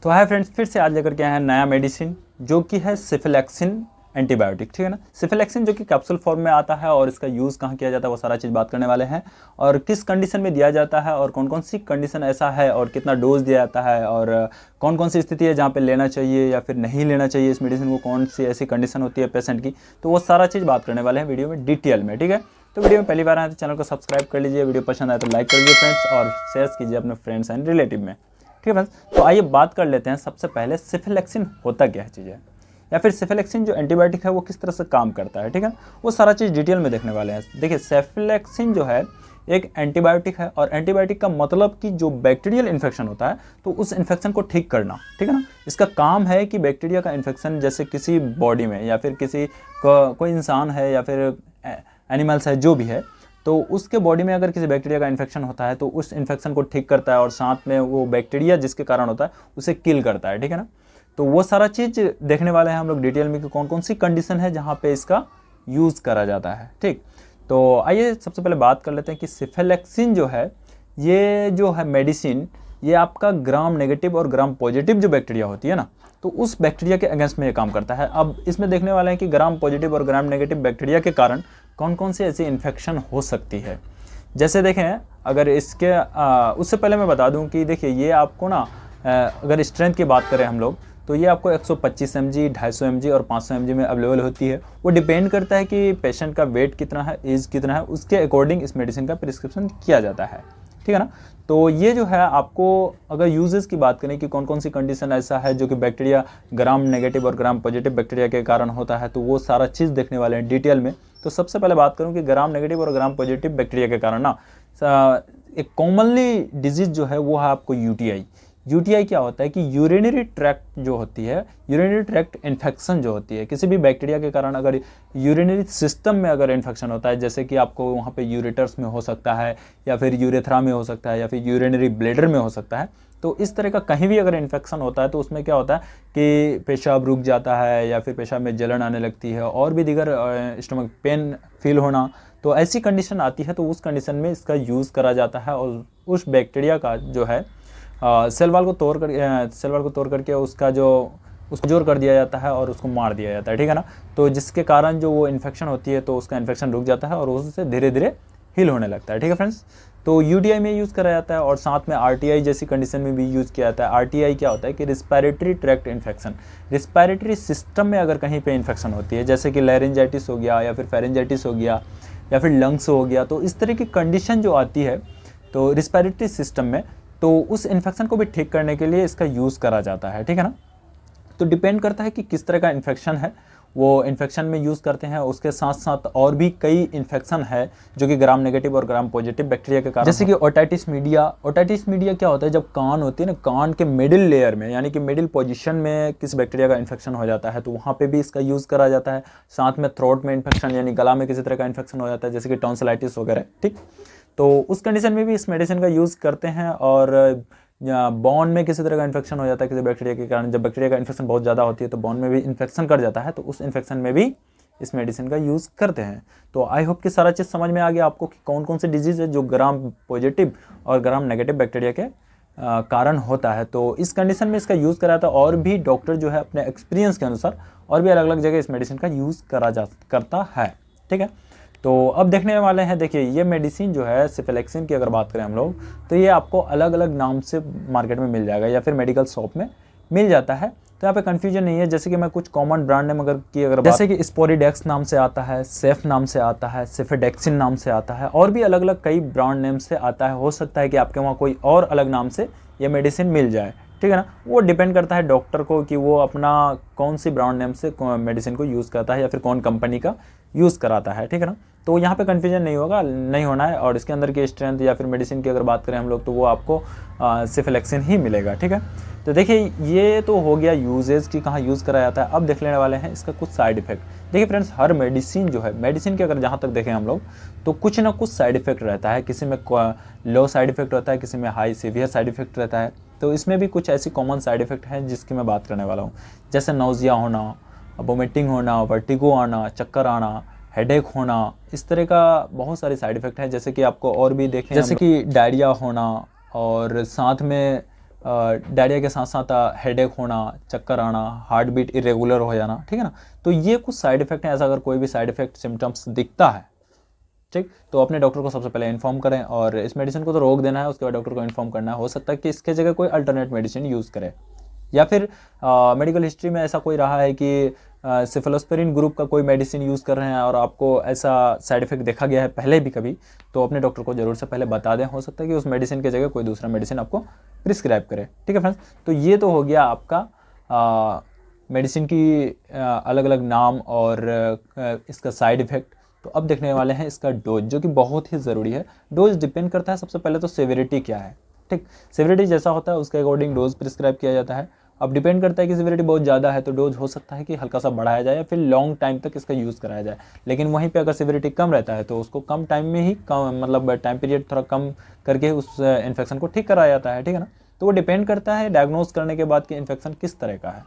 तो hi friends, फिर से आज लेकर के आए हैं नया मेडिसिन जो कि है सेफलैक्सिन एंटीबायोटिक। ठीक है ना। सेफलैक्सिन जो कि कैप्सूल फॉर्म में आता है और इसका यूज़ कहाँ किया जाता है वो सारा चीज़ बात करने वाले हैं, और किस कंडीशन में दिया जाता है और कौन कौन सी कंडीशन ऐसा है और कितना डोज दिया जाता है और कौन कौन सी स्थिति है जहाँ पे लेना चाहिए या फिर नहीं लेना चाहिए इस मेडिसिन को, कौन सी ऐसी कंडीशन होती है पेशेंट की, तो वो सारा चीज़ बात करने वाले हैं वीडियो में डिटेल में। ठीक है। तो वीडियो में पहली बार आए तो चैनल को सब्सक्राइब कर लीजिए, वीडियो पसंद आए तो लाइक कर लीजिए फ्रेंड्स, और शेयर कीजिए अपने फ्रेंड्स एंड रिलेटिव में। ठीक है फ्रेंड्स, तो आइए बात कर लेते हैं सबसे पहले सेफलैक्सिन होता क्या है चीज़ है, या फिर सेफलैक्सिन जो एंटीबायोटिक है वो किस तरह से काम करता है। ठीक है, वो सारा चीज़ डिटेल में देखने वाले हैं। देखिए, सेफलैक्सिन जो है एक एंटीबायोटिक है, और एंटीबायोटिक का मतलब कि जो बैक्टीरियल इन्फेक्शन होता है तो उस इन्फेक्शन को ठीक करना। ठीक है ना। इसका काम है कि बैक्टीरिया का इन्फेक्शन जैसे किसी बॉडी में या फिर किसी कोई इंसान है या फिर एनिमल्स है जो भी है, तो उसके बॉडी में अगर किसी बैक्टीरिया का इन्फेक्शन होता है तो उस इन्फेक्शन को ठीक करता है और साथ में वो बैक्टीरिया जिसके कारण होता है उसे किल करता है। ठीक है ना। तो वो सारा चीज़ देखने वाले हैं हम लोग डिटेल में कि कौन कौन सी कंडीशन है जहाँ पे इसका यूज़ करा जाता है। ठीक, तो आइए सबसे पहले बात कर लेते हैं कि सेफलैक्सिन जो है ये जो है मेडिसिन, ये आपका ग्राम नेगेटिव और ग्राम पॉजिटिव जो बैक्टीरिया होती है ना, तो उस बैक्टीरिया के अगेंस्ट में ये काम करता है। अब इसमें देखने वाले हैं कि ग्राम पॉजिटिव और ग्राम नेगेटिव बैक्टीरिया के कारण कौन कौन सी ऐसी इन्फेक्शन हो सकती है। जैसे देखें, अगर इसके उससे पहले मैं बता दूं कि देखिए ये आपको ना अगर स्ट्रेंथ की बात करें हम लोग तो ये आपको 125 mg, 250 mg और 500 mg में अवेलेबल होती है। वो डिपेंड करता है कि पेशेंट का वेट कितना है, एज कितना है, उसके अकॉर्डिंग इस मेडिसिन का प्रिस्क्रिप्शन किया जाता है। ठीक है ना। तो ये जो है आपको अगर यूजेस की बात करें कि कौन कौन सी कंडीशन ऐसा है जो कि बैक्टीरिया ग्राम नेगेटिव और ग्राम पॉजिटिव बैक्टीरिया के कारण होता है, तो वो सारा चीज़ देखने वाले हैं डिटेल में। तो सबसे पहले बात करूं कि ग्राम नेगेटिव और ग्राम पॉजिटिव बैक्टीरिया के कारण ना एक कॉमनली डिजीज जो है वो है आपको यूटीआई। यूटीआई क्या होता है कि यूरिनरी ट्रैक्ट जो होती है, यूरिनरी ट्रैक्ट इन्फेक्शन जो होती है किसी भी बैक्टीरिया के कारण, अगर यूरिनरी सिस्टम में अगर इन्फेक्शन होता है, जैसे कि आपको वहाँ पे यूरेटर्स में हो सकता है या फिर यूरेथ्रा में हो सकता है या फिर यूरिनरी ब्लैडर में हो सकता है, तो इस तरह का कहीं भी अगर इन्फेक्शन होता है तो उसमें क्या होता है कि पेशाब रुक जाता है या फिर पेशाब में जलन आने लगती है और भी दीगर स्टमक पेन फील होना, तो ऐसी कंडीशन आती है तो उस कंडीशन में इसका यूज़ करा जाता है और उस बैक्टीरिया का जो है सेल वाल को तोड़ करके उसका जो उसको जोर कर दिया जाता है और उसको मार दिया जाता है। ठीक है ना। तो जिसके कारण जो वो इन्फेक्शन होती है तो उसका इन्फेक्शन रुक जाता है और उससे धीरे धीरे हील होने लगता है। ठीक है फ्रेंड्स, तो यूटीआई में यूज़ करा जाता है और साथ में आरटीआई जैसी कंडीशन में भी यूज़ किया जाता है। आरटीआई क्या होता है कि respiratory tract infection, respiratory system में अगर कहीं पे इन्फेक्शन होती है, जैसे कि लैरिंजाइटिस हो गया या फिर फेरेंजाइटिस हो गया या फिर लंग्स हो गया, तो इस तरह की कंडीशन जो आती है तो रिस्पायरेटरी सिस्टम में, तो उस इन्फेक्शन को भी ठीक करने के लिए इसका यूज़ करा जाता है। ठीक है ना। तो डिपेंड करता है कि किस तरह का इन्फेक्शन है, वो इन्फेक्शन में यूज़ करते हैं। उसके साथ साथ और भी कई इन्फेक्शन है जो कि ग्राम नेगेटिव और ग्राम पॉजिटिव बैक्टीरिया के कारण, जैसे कि ओटाइटिस मीडिया। ओटाइटिस मीडिया क्या होता है, जब कान होती है ना, कान के मिडिल लेयर में यानी कि मिडिल पोजीशन में किसी बैक्टीरिया का इन्फेक्शन हो जाता है तो वहाँ पे भी इसका यूज़ करा जाता है। साथ में थ्रोट में इन्फेक्शन यानी गला में किसी तरह का इन्फेक्शन हो जाता है जैसे कि टॉन्सिलाइटिस वगैरह। ठीक, तो उस कंडीशन में भी इस मेडिसिन का यूज़ करते हैं। और या बोन में किसी तरह का इन्फेक्शन हो जाता है किसी बैक्टीरिया के कारण, जब बैक्टीरिया का इन्फेक्शन बहुत ज़्यादा होती है तो बोन में भी इन्फेक्शन कर जाता है, तो उस इन्फेक्शन में भी इस मेडिसिन का यूज़ करते हैं। तो आई होप कि सारा चीज़ समझ में आ गया आपको कि कौन कौन सी डिजीज़ है जो ग्राम पॉजिटिव और ग्राम नेगेटिव बैक्टीरिया के कारण होता है। तो इस कंडीशन में इसका यूज़ करा था, और भी डॉक्टर जो है अपने एक्सपीरियंस के अनुसार और भी अलग अलग जगह इस मेडिसिन का यूज़ करता है। ठीक है। तो अब देखने वाले हैं, देखिए ये मेडिसिन जो है सेफलैक्सिन की अगर बात करें हम लोग तो ये आपको अलग अलग नाम से मार्केट में मिल जाएगा या फिर मेडिकल शॉप में मिल जाता है। तो यहाँ पे कन्फ्यूजन नहीं है। जैसे कि मैं कुछ कॉमन ब्रांड नेम अगर जैसे कि स्पोरिडेक्स नाम से आता है, सेफ नाम से आता है, सेफेडेक्सिन नाम से आता है, और भी अलग अलग कई ब्रांड नेम से आता है। हो सकता है कि आपके वहाँ कोई और अलग नाम से ये मेडिसिन मिल जाए। ठीक है ना। वो डिपेंड करता है डॉक्टर को कि वो अपना कौन सी ब्रांड नेम से मेडिसिन को यूज़ करता है या फिर कौन कंपनी का यूज़ कराता है। ठीक है ना। तो यहाँ पे कन्फ्यूजन नहीं होना है। और इसके अंदर की स्ट्रेंथ या फिर मेडिसिन की अगर बात करें हम लोग तो वो आपको सेफलैक्सिन ही मिलेगा। ठीक है। तो देखिए ये तो हो गया यूजेज की कहाँ यूज़ करा जाता है। अब देख लेने वाले हैं इसका कुछ साइड इफेक्ट। देखिए फ्रेंड्स, हर मेडिसिन जो है, मेडिसिन के अगर जहाँ तक देखें हम लोग तो कुछ ना कुछ साइड इफेक्ट रहता है। किसी में लो साइड इफेक्ट रहता है, किसी में हाई सीवियर साइड इफेक्ट रहता है। तो इसमें भी कुछ ऐसी कॉमन साइड इफेक्ट हैं जिसकी मैं बात करने वाला हूँ, जैसे नौजिया होना, वोमिटिंग होना, वर्टिगो आना, चक्कर आना, हेडेक होना, इस तरह का बहुत सारे साइड इफ़ेक्ट हैं। जैसे कि आपको और भी देखें, जैसे कि डायरिया होना, और साथ में डायरिया के साथ साथ हेडेक होना, चक्कर आना, हार्ट बीट इरेगुलर हो जाना, ठीक है ना। तो ये कुछ साइड इफेक्ट हैं। ऐसा अगर कोई भी साइड इफेक्ट सिम्टम्स दिखता है, ठीक, तो अपने डॉक्टर को सबसे पहले इन्फॉर्म करें। और इस मेडिसिन को तो रोक देना है, उसके बाद डॉक्टर को इन्फॉर्म करना है। हो सकता है कि इसके जगह कोई अल्टरनेट मेडिसिन यूज़ करे, या फिर मेडिकल हिस्ट्री में ऐसा कोई रहा है कि सिफलोस्पेरिन ग्रुप का कोई मेडिसिन यूज़ कर रहे हैं और आपको ऐसा साइड इफेक्ट देखा गया है पहले भी कभी, तो अपने डॉक्टर को ज़रूर से पहले बता दें। हो सकता है कि उस मेडिसिन की जगह कोई दूसरा मेडिसिन आपको प्रिस्क्राइब करे, ठीक है फ्रेंड्स। तो ये तो हो गया आपका मेडिसिन की अलग अलग नाम और इसका साइड इफ़ेक्ट। तो अब देखने वाले हैं इसका डोज, जो कि बहुत ही ज़रूरी है। डोज डिपेंड करता है सबसे पहले तो सेवेरिटी क्या है, ठीक। सेवेरिटी जैसा होता है उसके अकॉर्डिंग डोज प्रिस्क्राइब किया जाता है। अब डिपेंड करता है कि सेवेरिटी बहुत ज़्यादा है तो डोज हो सकता है कि हल्का सा बढ़ाया जाए या फिर लॉन्ग टाइम तक इसका यूज़ कराया जाए। लेकिन वहीं पे अगर सेवेरिटी कम रहता है तो उसको कम टाइम में ही कम, मतलब टाइम पीरियड थोड़ा कम करके उस इन्फेक्शन को ठीक कराया जाता है, ठीक है ना। तो वो डिपेंड करता है डायग्नोज करने के बाद कि इन्फेक्शन किस तरह का है,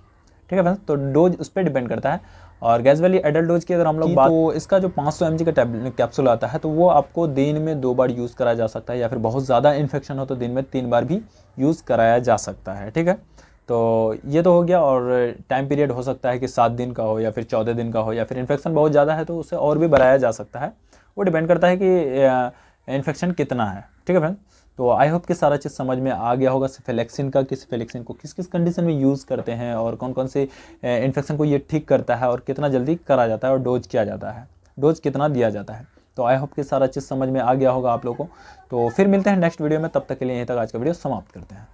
ठीक है फ्रेंड्स। तो डोज उस पर डिपेंड करता है। और गैस वैली एडल्ट डोज की अगर हम लोग बात, तो इसका जो 500 mg का कैप्सूल आता है तो वो आपको दिन में 2 बार यूज़ कराया जा सकता है, या फिर बहुत ज़्यादा इन्फेक्शन हो तो दिन में 3 बार भी यूज़ कराया जा सकता है, ठीक है। तो ये तो हो गया। और टाइम पीरियड हो सकता है कि 7 दिन का हो या फिर 14 दिन का हो, या फिर इन्फेक्शन बहुत ज़्यादा है तो उसे और भी बढ़ाया जा सकता है। वो डिपेंड करता है कि इन्फेक्शन कितना है, ठीक है फ्रेंड। तो आई होप कि सारा चीज़ समझ में आ गया होगा सिफिलिक्सिन का, कि सिफिलिक्सिन को किस किस कंडीशन में यूज़ करते हैं और कौन कौन से इन्फेक्शन को ये ठीक करता है और कितना जल्दी करा जाता है और डोज किया जाता है, डोज कितना दिया जाता है। तो आई होप कि सारा चीज़ समझ में आ गया होगा आप लोगों को। तो फिर मिलते हैं नेक्स्ट वीडियो में, तब तक के लिए यहीं तक आज का वीडियो समाप्त करते हैं।